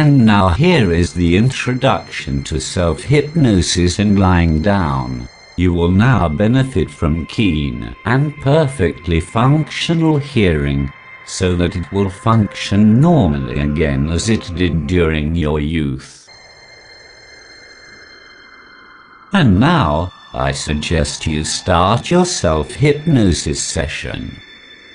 And now here is the introduction to self-hypnosis and lying down. You will now benefit from keen and perfectly functional hearing, so that it will function normally again as it did during your youth. And now, I suggest you start your self-hypnosis session.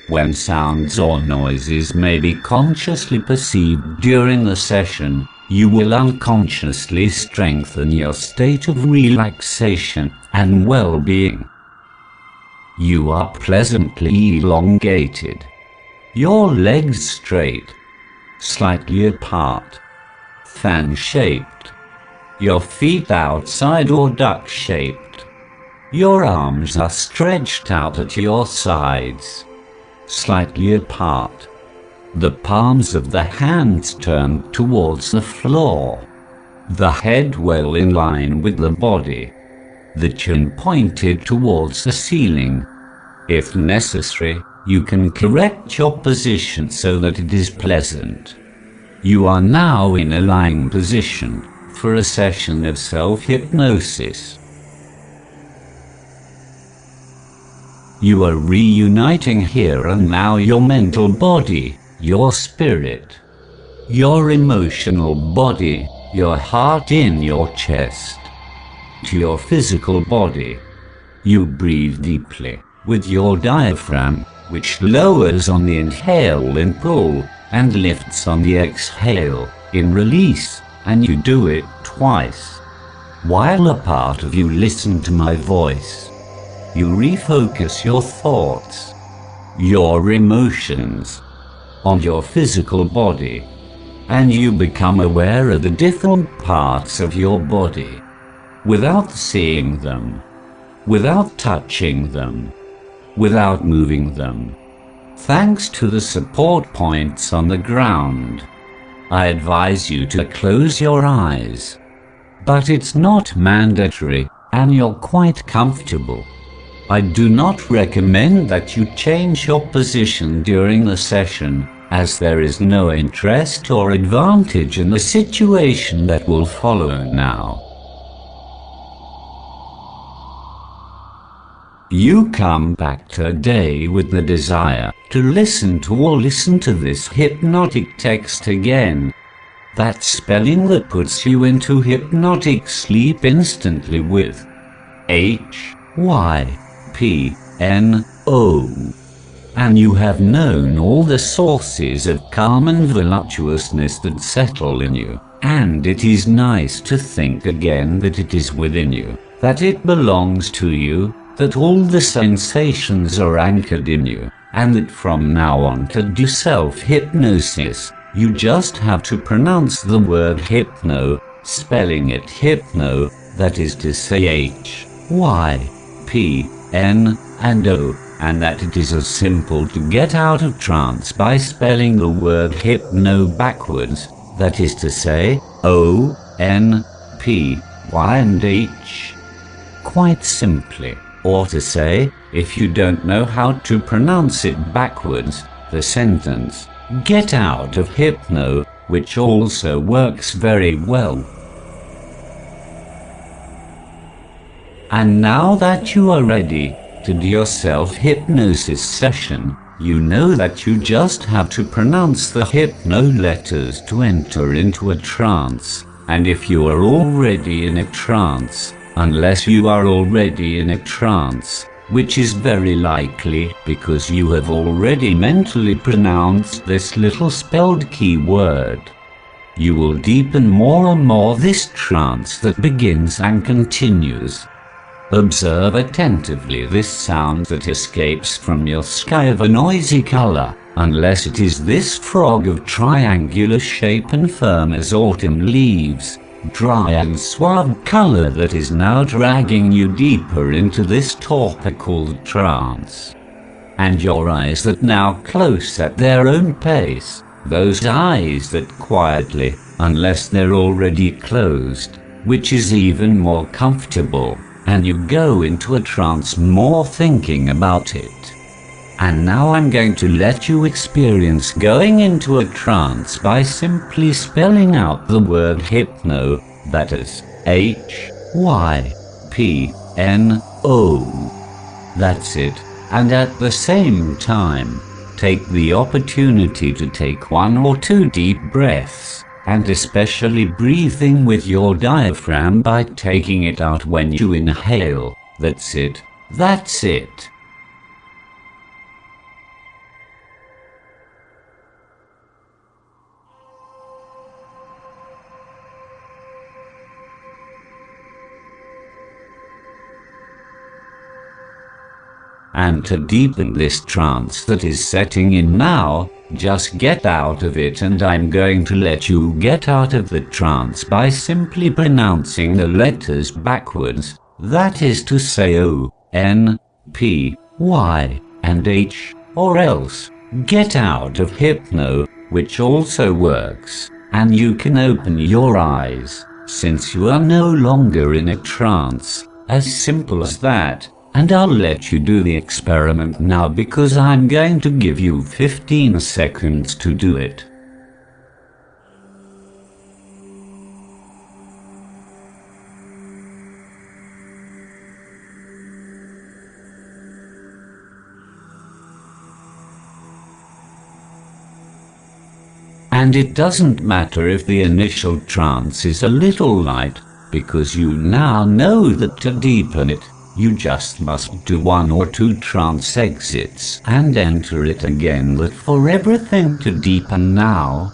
When sounds or noises may be consciously perceived during the session, you will unconsciously strengthen your state of relaxation and well-being. You are pleasantly elongated. Your legs straight, slightly apart, fan-shaped. Your feet outside or duck-shaped. Your arms are stretched out at your sides, slightly apart. The palms of the hands turned towards the floor. The head well in line with the body. The chin pointed towards the ceiling. If necessary, you can correct your position so that it is pleasant. You are now in a lying position for a session of self-hypnosis. You are reuniting here and now your mental body, your spirit, your emotional body, your heart in your chest, to your physical body. You breathe deeply with your diaphragm, which lowers on the inhale in pull and lifts on the exhale in release, and you do it twice. While a part of you listens to my voice, you refocus your thoughts, your emotions, on your physical body, and you become aware of the different parts of your body, without seeing them, without touching them, without moving them, thanks to the support points on the ground. I advise you to close your eyes, but it's not mandatory, and you're quite comfortable. I do not recommend that you change your position during the session, as there is no interest or advantage in the situation that will follow now. You come back today with the desire to listen to this hypnotic text again. That spelling that puts you into hypnotic sleep instantly with HYPNO. And you have known all the sources of calm and voluptuousness that settle in you, and it is nice to think again that it is within you, that it belongs to you, that all the sensations are anchored in you, and that from now on to do self-hypnosis, you just have to pronounce the word hypno, spelling it hypno, that is to say H-Y-P-N and O, and that it is as simple to get out of trance by spelling the word hypno backwards, that is to say O-N-P-Y and H. Quite simply. Or to say, if you don't know how to pronounce it backwards, the sentence, "Get out of hypno," which also works very well. And now that you are ready to do your self-hypnosis session, you know that you just have to pronounce the hypno letters to enter into a trance. And if you are already in a trance, unless you are already in a trance, which is very likely because you have already mentally pronounced this little spelled key word, you will deepen more and more this trance that begins and continues. Observe attentively this sound that escapes from your sky of a noisy color, unless it is this frog of triangular shape and firm as autumn leaves, dry and suave color that is now dragging you deeper into this torpor called trance. And your eyes that now close at their own pace, those eyes that quietly, unless they're already closed, which is even more comfortable, and you go into a trance more thinking about it. And now I'm going to let you experience going into a trance by simply spelling out the word hypno, that is Hypno. That's it. And at the same time, take the opportunity to take 1 or 2 deep breaths, and especially breathing with your diaphragm by taking it out when you inhale. That's it. That's it. And to deepen this trance that is setting in now, just get out of it, and I'm going to let you get out of the trance by simply pronouncing the letters backwards, that is to say O, N, P, Y, and H, or else, get out of hypno, which also works, and you can open your eyes, since you are no longer in a trance, as simple as that. And I'll let you do the experiment now because I'm going to give you 15 seconds to do it. And it doesn't matter if the initial trance is a little light, because you now know that to deepen it, you just must do 1 or 2 trance exits and enter it again, but for everything to deepen now.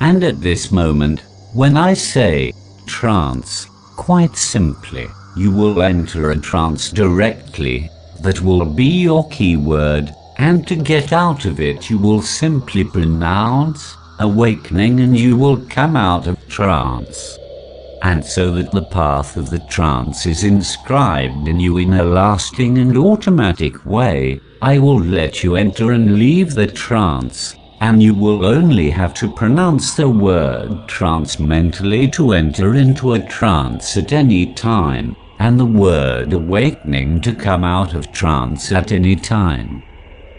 And at this moment, when I say trance, quite simply, you will enter a trance directly. That will be your keyword, and to get out of it you will simply pronounce awakening and you will come out of trance. And so that the path of the trance is inscribed in you in a lasting and automatic way, I will let you enter and leave the trance, and you will only have to pronounce the word trance mentally to enter into a trance at any time, and the word awakening to come out of trance at any time.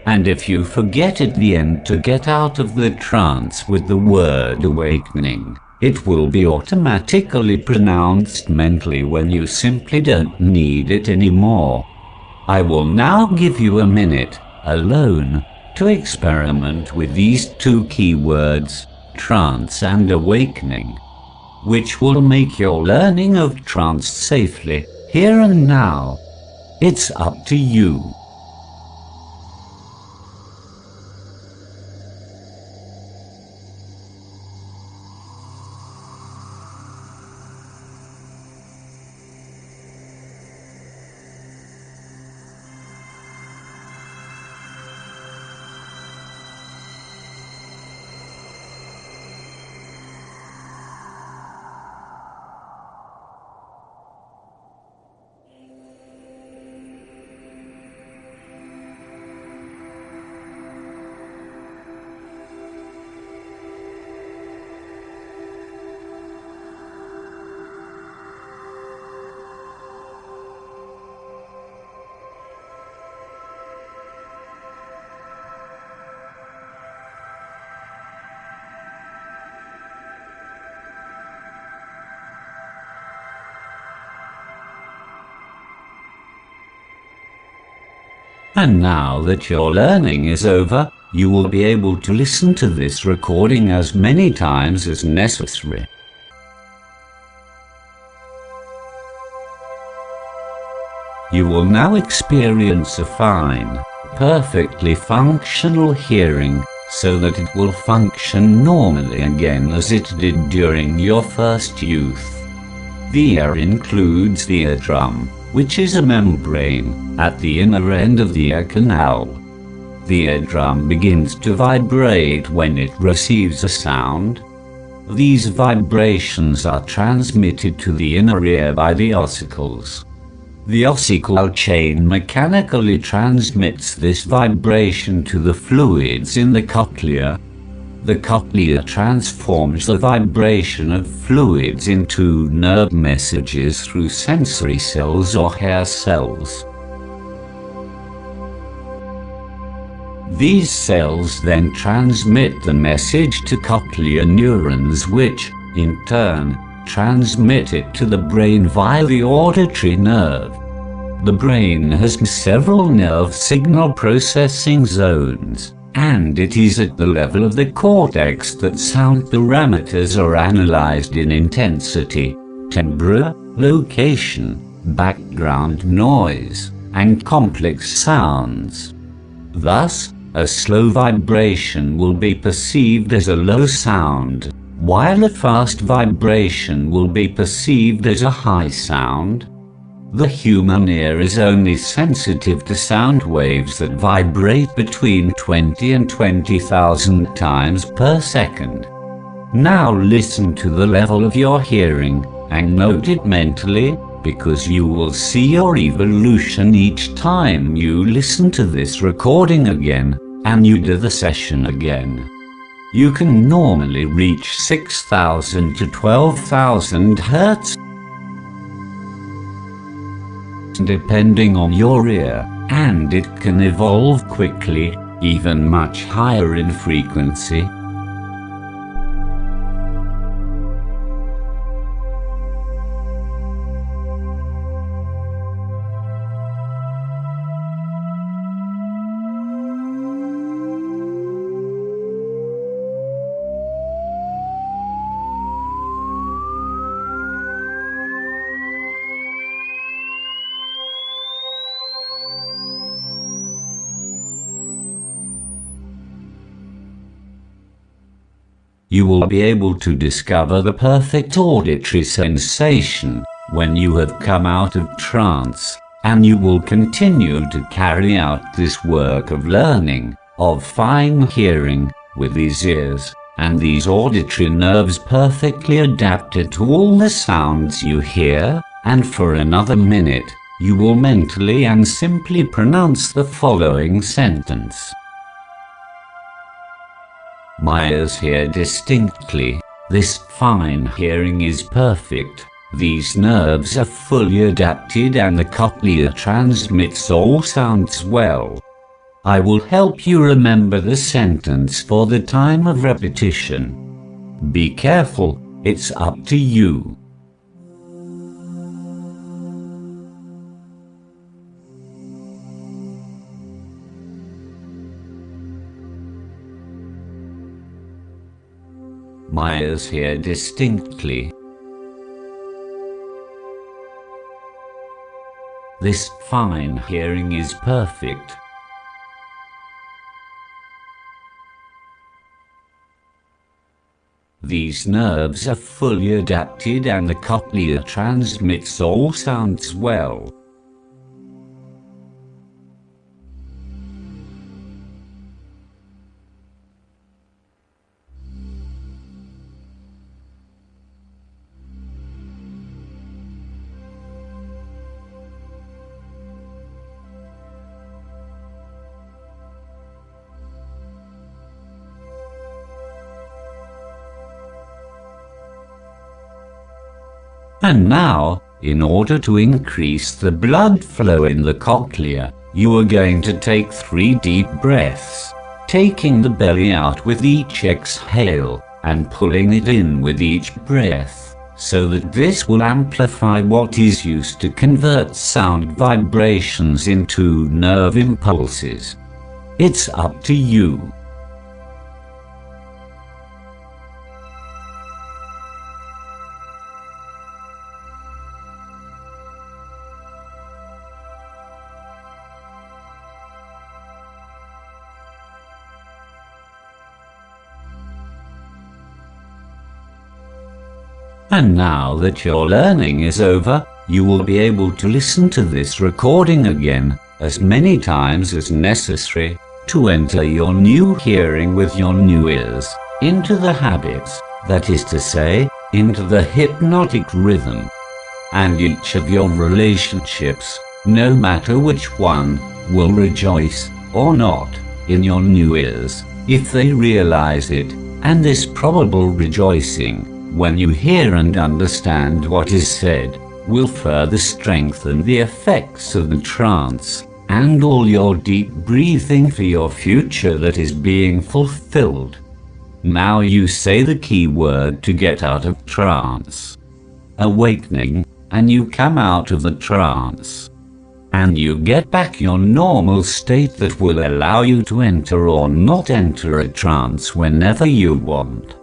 And if you forget at the end to get out of the trance with the word awakening, it will be automatically pronounced mentally when you simply don't need it anymore. I will now give you a minute, alone, to experiment with these 2 keywords, trance and awakening, which will make your learning of trance safely, here and now. It's up to you. And now that your learning is over, you will be able to listen to this recording as many times as necessary. You will now experience a fine, perfectly functional hearing, so that it will function normally again as it did during your first youth. The ear includes the eardrum, which is a membrane at the inner end of the ear canal. The eardrum begins to vibrate when it receives a sound. These vibrations are transmitted to the inner ear by the ossicles. The ossicle chain mechanically transmits this vibration to the fluids in the cochlea. The cochlea transforms the vibration of fluids into nerve messages through sensory cells or hair cells. These cells then transmit the message to cochlear neurons, which, in turn, transmit it to the brain via the auditory nerve. The brain has several nerve signal processing zones, and it is at the level of the cortex that sound parameters are analyzed in intensity, timbre, location, background noise, and complex sounds. Thus, a slow vibration will be perceived as a low sound, while a fast vibration will be perceived as a high sound. The human ear is only sensitive to sound waves that vibrate between 20 and 20,000 times per second. Now listen to the level of your hearing, and note it mentally, because you will see your evolution each time you listen to this recording again, and you do the session again. You can normally reach 6,000 to 12,000 Hz, depending on your ear, and it can evolve quickly, even much higher in frequency. You will be able to discover the perfect auditory sensation when you have come out of trance, and you will continue to carry out this work of learning, of fine hearing, with these ears, and these auditory nerves perfectly adapted to all the sounds you hear, and for another minute, you will mentally and simply pronounce the following sentence. My ears hear distinctly. This fine hearing is perfect. These nerves are fully adapted and the cochlea transmits all sounds well. I will help you remember the sentence for the time of repetition. Be careful, it's up to you. My ears hear distinctly. This fine hearing is perfect. These nerves are fully adapted and the cochlea transmits all sounds well. And now, in order to increase the blood flow in the cochlea, you are going to take 3 deep breaths, taking the belly out with each exhale, and pulling it in with each breath, so that this will amplify what is used to convert sound vibrations into nerve impulses. It's up to you. And now that your learning is over, you will be able to listen to this recording again, as many times as necessary, to enter your new hearing with your new ears, into the habits, that is to say, into the hypnotic rhythm. And each of your relationships, no matter which one, will rejoice, or not, in your new ears, if they realize it, and this probable rejoicing, when you hear and understand what is said, will further strengthen the effects of the trance, and all your deep breathing for your future that is being fulfilled. Now you say the key word to get out of trance. Awakening, and you come out of the trance. And you get back your normal state that will allow you to enter or not enter a trance whenever you want.